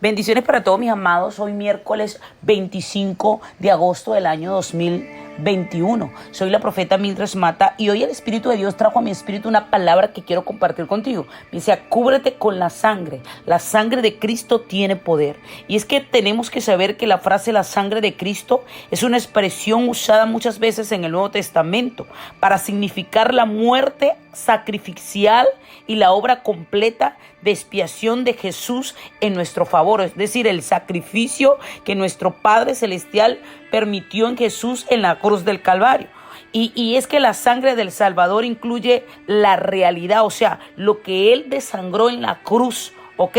Bendiciones para todos mis amados. Hoy miércoles 25 de agosto del año 2021. Soy la profeta Mildred Mata y hoy el Espíritu de Dios trajo a mi espíritu una palabra que quiero compartir contigo. Me dice, cúbrete con la sangre. La sangre de Cristo tiene poder. Y es que tenemos que saber que la frase la sangre de Cristo es una expresión usada muchas veces en el Nuevo Testamento para significar la muerte sacrificial y la obra completa de expiación de Jesús en nuestro favor, es decir, el sacrificio que nuestro Padre Celestial permitió en Jesús en la cruz del Calvario. Y es que la sangre del Salvador incluye la realidad, o sea, lo que Él desangró en la cruz, ¿ok?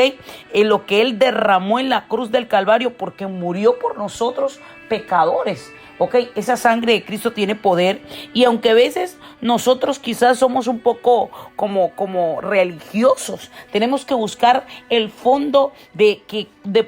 Lo que Él derramó en la cruz del Calvario porque murió por nosotros pecadores. Ok, esa sangre de Cristo tiene poder y aunque a veces nosotros quizás somos un poco como religiosos, tenemos que buscar el fondo de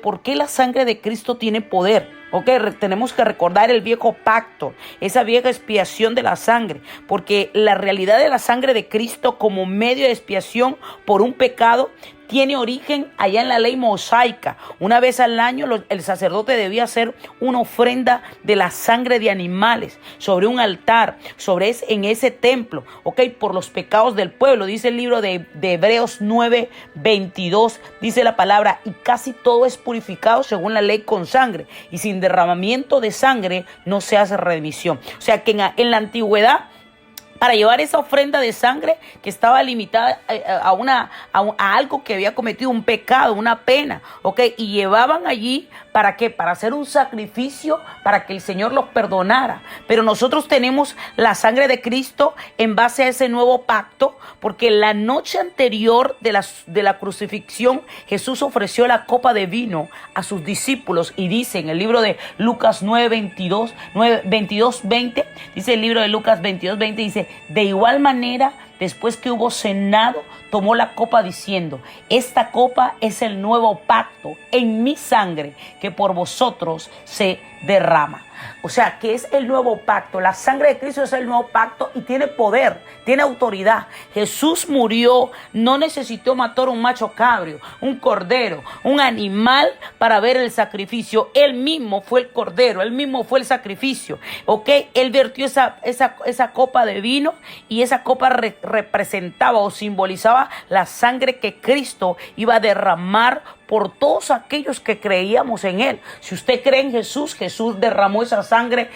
por qué la sangre de Cristo tiene poder. Ok, tenemos que recordar el viejo pacto, esa vieja expiación de la sangre, porque la realidad de la sangre de Cristo como medio de expiación por un pecado tiene origen allá en la ley mosaica. Una vez al año el sacerdote debía hacer una ofrenda de la sangre de animales sobre un altar, en ese templo, ok, por los pecados del pueblo. Dice el libro de Hebreos 9:22, dice la palabra, y casi todo es purificado según la ley con sangre, y sin derramamiento de sangre no se hace remisión. O sea que en la antigüedad, para llevar esa ofrenda de sangre que estaba limitada a algo que había cometido un pecado, una pena, ¿ok? Y llevaban allí, ¿para qué? Para hacer un sacrificio para que el Señor los perdonara. Pero nosotros tenemos la sangre de Cristo en base a ese nuevo pacto, porque la noche anterior de la crucifixión, Jesús ofreció la copa de vino a sus discípulos y dice en el libro de Lucas 22:20, dice el libro de Lucas 22:20, dice, de igual manera, después que hubo cenado, tomó la copa diciendo, esta copa es el nuevo pacto en mi sangre que por vosotros se derrama. O sea, que es el nuevo pacto. La sangre de Cristo es el nuevo pacto y tiene poder, tiene autoridad. Jesús murió, no necesitó matar un macho cabrio, un cordero, un animal para ver el sacrificio. Él mismo fue el cordero, él mismo fue el sacrificio. ¿Ok? Él vertió esa copa de vino y esa copa representaba o simbolizaba la sangre que Cristo iba a derramar por todos aquellos que creíamos en Él. Si usted cree en Jesús, Jesús derramó esa sangre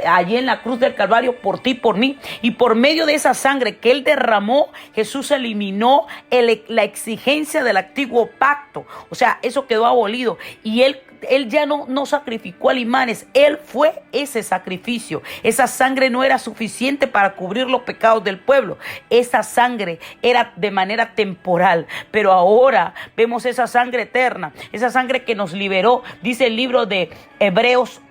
allí en la cruz del Calvario por ti, por mí. Y por medio de esa sangre que Él derramó, Jesús eliminó la exigencia del antiguo pacto. O sea, eso quedó abolido. Y Él ya no sacrificó animales, Él fue ese sacrificio. Esa sangre no era suficiente para cubrir los pecados del pueblo. Esa sangre era de manera temporal, pero ahora vemos esa sangre eterna, esa sangre que nos liberó. Dice el libro de Hebreos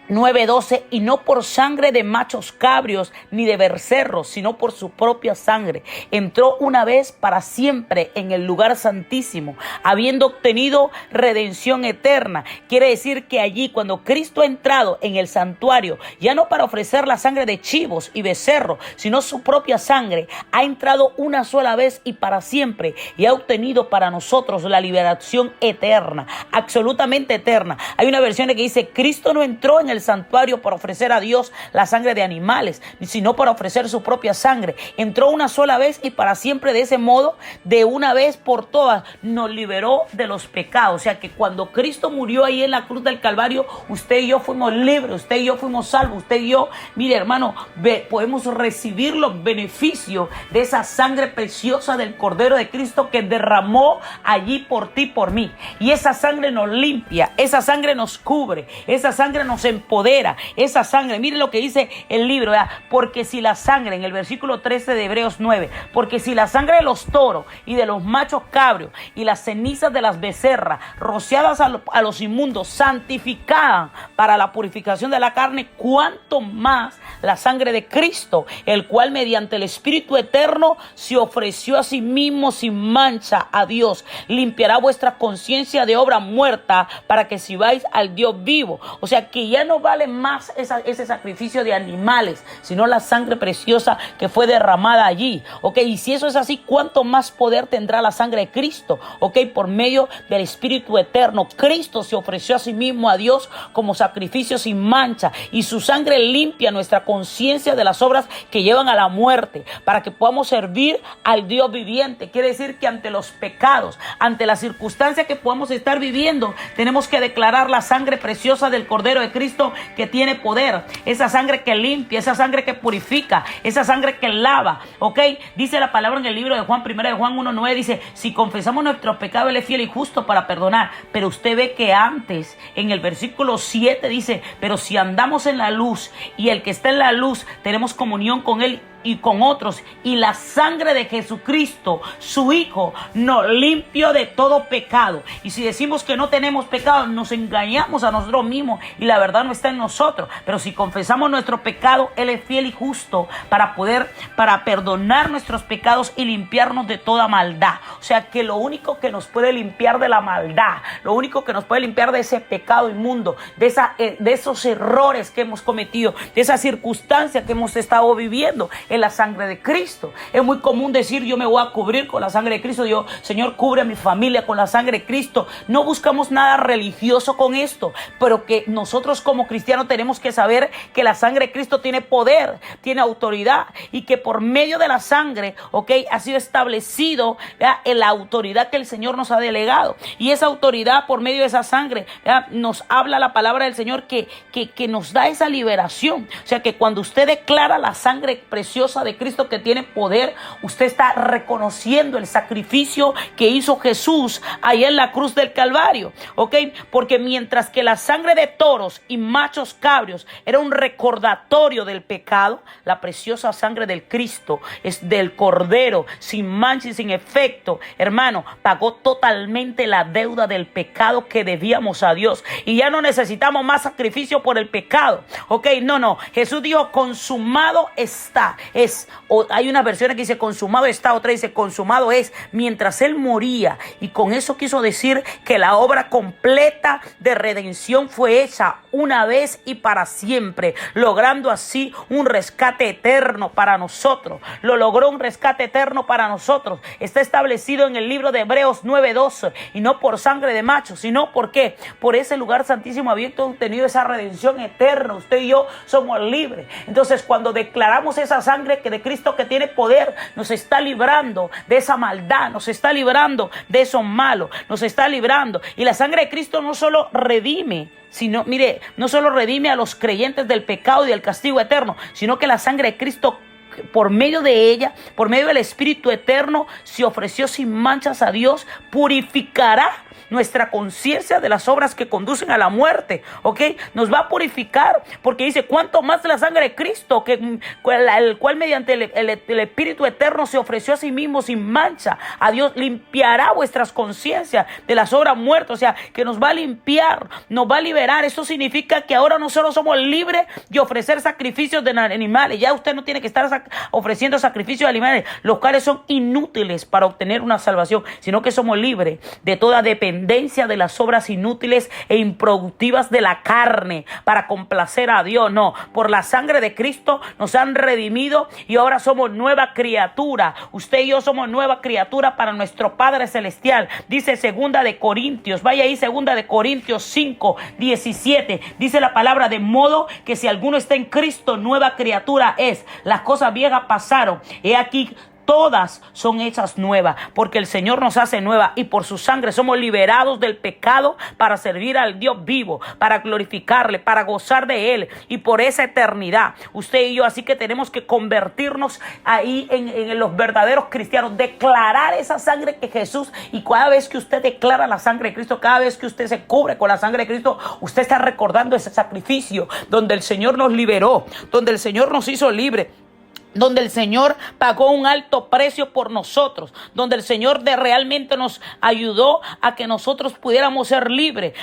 9:12, y no por sangre de machos cabrios ni de becerros, sino por su propia sangre. Entró una vez para siempre en el lugar santísimo, habiendo obtenido redención eterna. Quiere decir que allí, cuando Cristo ha entrado en el santuario, ya no para ofrecer la sangre de chivos y becerros, sino su propia sangre, ha entrado una sola vez y para siempre, y ha obtenido para nosotros la liberación eterna, absolutamente eterna. Hay una versión que dice, Cristo no entró en el santuario para ofrecer a Dios la sangre de animales, sino para ofrecer su propia sangre. Entró una sola vez y para siempre. De ese modo, de una vez por todas, nos liberó de los pecados. O sea que cuando Cristo murió ahí en la cruz del Calvario, usted y yo fuimos libres, usted y yo fuimos salvos, usted y yo, mire hermano, podemos recibir los beneficios de esa sangre preciosa del Cordero de Cristo que derramó allí por ti, por mí. Y esa sangre nos limpia, esa sangre nos cubre, esa sangre nos empodera, esa sangre. Mire lo que dice el libro, ¿verdad? Porque si la sangre, en el versículo 13 de Hebreos 9, porque si la sangre de los toros y de los machos cabrios y las cenizas de las becerras rociadas a los inmundos santificaban para la purificación de la carne, cuánto más la sangre de Cristo, el cual mediante el Espíritu eterno se ofreció a sí mismo sin mancha a Dios, limpiará vuestra conciencia de obra muerta para que sirváis al Dios vivo. O sea que ya no no vale más ese sacrificio de animales, sino la sangre preciosa que fue derramada allí. Ok, y si eso es así, ¿cuánto más poder tendrá la sangre de Cristo? Ok, por medio del Espíritu eterno, Cristo se ofreció a sí mismo a Dios como sacrificio sin mancha, y su sangre limpia nuestra conciencia de las obras que llevan a la muerte, para que podamos servir al Dios viviente. Quiere decir que ante los pecados, ante la circunstancia que podamos estar viviendo, tenemos que declarar la sangre preciosa del Cordero de Cristo, que tiene poder, esa sangre que limpia, esa sangre que purifica, esa sangre que lava. Ok, dice la palabra en el libro de Juan, 1 de Juan 1:9, dice: si confesamos nuestros pecados, Él es fiel y justo para perdonar. Pero usted ve que antes, en el versículo 7 dice: pero si andamos en la luz, y el que está en la luz, tenemos comunión con Él y con otros, y la sangre de Jesucristo, su Hijo, nos limpió de todo pecado. Y si decimos que no tenemos pecado, nos engañamos a nosotros mismos, y la verdad no está en nosotros. Pero si confesamos nuestro pecado, Él es fiel y justo para perdonar nuestros pecados y limpiarnos de toda maldad. O sea que lo único que nos puede limpiar de la maldad, lo único que nos puede limpiar de ese pecado inmundo, de esos errores que hemos cometido, de esa circunstancia que hemos estado viviendo, es la sangre de Cristo. Es muy común decir: yo me voy a cubrir con la sangre de Cristo. Yo, Señor, cubre a mi familia con la sangre de Cristo. No buscamos nada religioso con esto, pero que nosotros como cristianos tenemos que saber que la sangre de Cristo tiene poder, tiene autoridad, y que por medio de la sangre, ok, ha sido establecido, ¿verdad?, en la autoridad que el Señor nos ha delegado. Y esa autoridad, por medio de esa sangre, ¿verdad?, nos habla la palabra del Señor que nos da esa liberación. O sea que cuando usted declara la sangre preciosa de Cristo que tiene poder, usted está reconociendo el sacrificio que hizo Jesús allá en la cruz del Calvario, ¿ok? Porque mientras que la sangre de toros y machos cabrios era un recordatorio del pecado, la preciosa sangre del Cristo, es del Cordero, sin mancha y sin efecto, hermano, pagó totalmente la deuda del pecado que debíamos a Dios, y ya no necesitamos más sacrificio por el pecado, ¿ok? No, Jesús dijo: consumado está. Hay unas versiones que dice consumado está, otra dice consumado es, mientras Él moría. Y con eso quiso decir que la obra completa de redención fue hecha una vez y para siempre, logrando así un rescate eterno para nosotros. Lo logró, un rescate eterno para nosotros. Está establecido en el libro de Hebreos 9:12, y no por sangre de macho, sino por qué, por ese lugar santísimo abierto, hemos tenido esa redención eterna. Usted y yo somos libres. Entonces, cuando declaramos esa sangre que de Cristo, que tiene poder, nos está librando de esa maldad, nos está librando de eso malo, nos está librando. Y la sangre de Cristo no solo redime, no solo redime a los creyentes del pecado y del castigo eterno, sino que la sangre de Cristo, por medio de ella, por medio del Espíritu eterno, se ofreció sin manchas a Dios, purificará nuestra conciencia de las obras que conducen a la muerte, ¿ok? Nos va a purificar, porque dice: cuánto más la sangre de Cristo, el cual mediante el Espíritu eterno se ofreció a sí mismo sin mancha a Dios, limpiará vuestras conciencias de las obras muertas. O sea, que nos va a limpiar, nos va a liberar. Eso significa que ahora nosotros somos libres de ofrecer sacrificios de animales. Ya usted no tiene que estar ofreciendo sacrificios de animales, los cuales son inútiles para obtener una salvación, sino que somos libres de toda dependencia de las obras inútiles e improductivas de la carne para complacer a Dios. No, por la sangre de Cristo nos han redimido y ahora somos nueva criatura. Usted y yo somos nueva criatura para nuestro Padre Celestial. Dice 2 de Corintios, vaya ahí, 2 de Corintios 5:17. Dice la palabra: de modo que si alguno está en Cristo, nueva criatura es. Las cosas viejas pasaron, he aquí todas son hechas nuevas, porque el Señor nos hace nueva, y por su sangre somos liberados del pecado para servir al Dios vivo, para glorificarle, para gozar de Él y por esa eternidad. Usted y yo, así que tenemos que convertirnos ahí en los verdaderos cristianos, declarar esa sangre que Jesús, y cada vez que usted declara la sangre de Cristo, cada vez que usted se cubre con la sangre de Cristo, usted está recordando ese sacrificio donde el Señor nos liberó, donde el Señor nos hizo libre, donde el Señor pagó un alto precio por nosotros, donde el Señor realmente nos ayudó a que nosotros pudiéramos ser libres,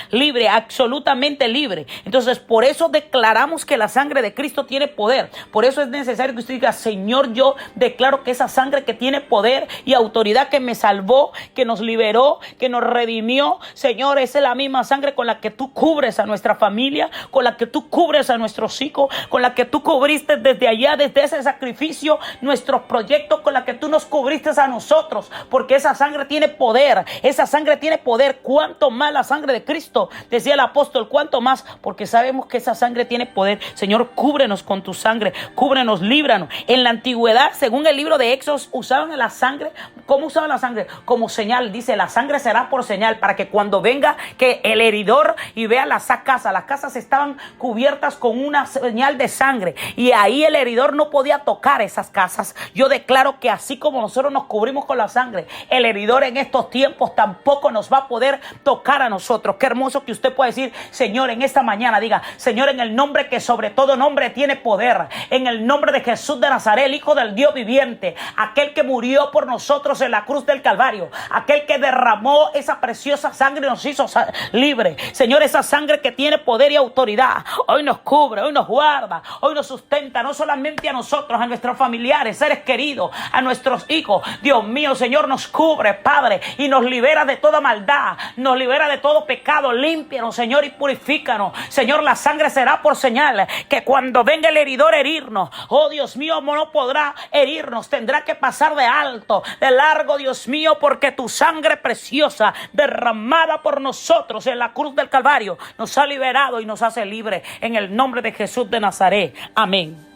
absolutamente libres. Entonces, por eso declaramos que la sangre de Cristo tiene poder. Por eso es necesario que usted diga: Señor, yo declaro que esa sangre que tiene poder y autoridad, que me salvó, que nos liberó, que nos redimió, Señor, esa es la misma sangre con la que tú cubres a nuestra familia, con la que tú cubres a nuestros hijos, con la que tú cubriste desde allá, desde ese sacrificio, nuestros proyectos, con la que tú nos cubriste a nosotros, porque esa sangre tiene poder, esa sangre tiene poder. Cuánto más la sangre de Cristo, decía el apóstol, cuánto más, porque sabemos que esa sangre tiene poder. Señor, cúbrenos con tu sangre, cúbrenos, líbranos. En la antigüedad, según el libro de Éxodo, usaban la sangre. ¿Cómo usaban la sangre? Como señal. Dice: la sangre será por señal, para que cuando venga que el heridor y vea las casas estaban cubiertas con una señal de sangre, y ahí el heridor no podía tocar esas casas. Yo declaro que así como nosotros nos cubrimos con la sangre, el heridor en estos tiempos tampoco nos va a poder tocar a nosotros. Qué hermoso que usted pueda decir: Señor, en esta mañana diga: Señor, en el nombre que sobre todo nombre tiene poder, en el nombre de Jesús de Nazaret, el Hijo del Dios viviente, aquel que murió por nosotros en la cruz del Calvario, aquel que derramó esa preciosa sangre y nos hizo libre. Señor, esa sangre que tiene poder y autoridad, hoy nos cubre, hoy nos guarda, hoy nos sustenta, no solamente a nosotros, a nuestros familiares, seres queridos, a nuestros hijos. Dios mío, Señor, nos cubre, Padre, y nos libera de toda maldad, nos libera de todo pecado. Límpianos, Señor, y purifícanos. Señor, la sangre será por señal, que cuando venga el heridor a herirnos, oh Dios mío, no podrá herirnos, tendrá que pasar de alto, de largo, Dios mío, porque tu sangre preciosa derramada por nosotros en la cruz del Calvario nos ha liberado y nos hace libres, en el nombre de Jesús de Nazaret. Amén.